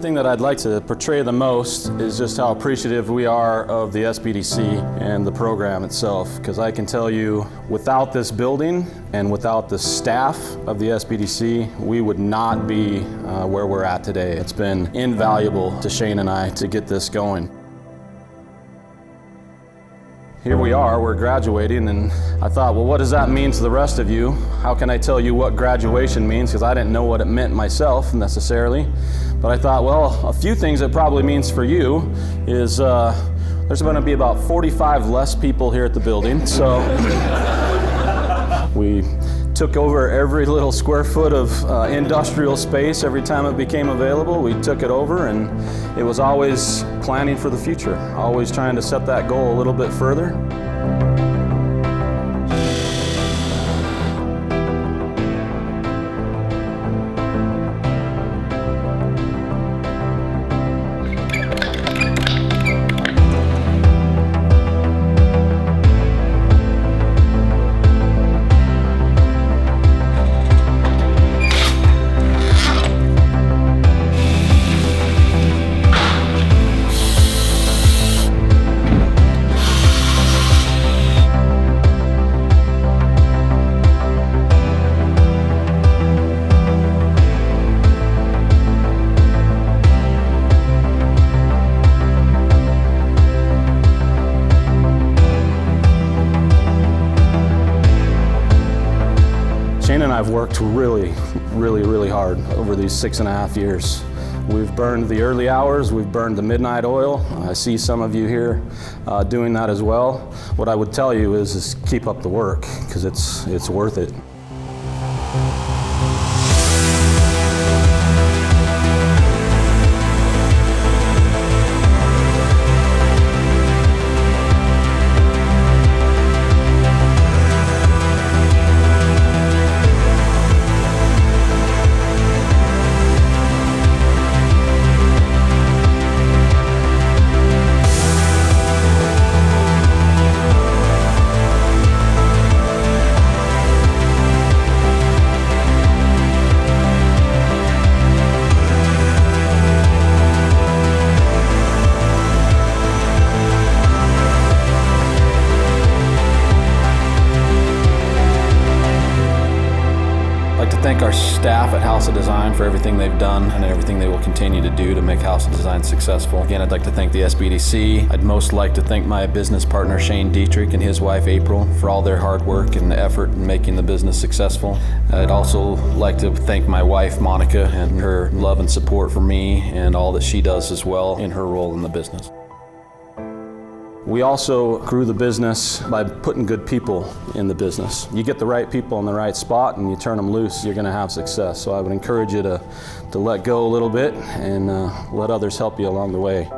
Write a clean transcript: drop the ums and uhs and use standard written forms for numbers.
thing that I'd like to portray the most is just how appreciative we are of the SBDC and the program itself, because I can tell you, without this building and without the staff of the SBDC, we would not be where we're at today. It's been invaluable to Shane and I to get this going. Here we are, we're graduating, and I thought, well, what does that mean to the rest of you? How can I tell you what graduation means? Because I didn't know what it meant myself necessarily. But I thought, well, a few things it probably means for you is there's going to be about 45 less people here at the building. So we took over every little square foot of industrial space every time it became available. We took it over, and it was always planning for the future, always trying to set that goal a little bit further. Shane and I have worked really hard over these 6.5 years. We've burned the early hours, we've burned the midnight oil. I see some of you here doing that as well. What I would tell you is keep up the work, because it's worth it. I'd like to thank our staff at House of Design for everything they've done and everything they will continue to do to make House of Design successful. Again, I'd like to thank the SBDC. I'd most like to thank my business partner Shane Dietrich and his wife April for all their hard work and the effort in making the business successful. I'd also like to thank my wife Monica and her love and support for me and all that she does as well in her role in the business. We also grew the business by putting good people in the business. You get the right people in the right spot and you turn them loose, you're going to have success. So I would encourage you to let go a little bit and let others help you along the way.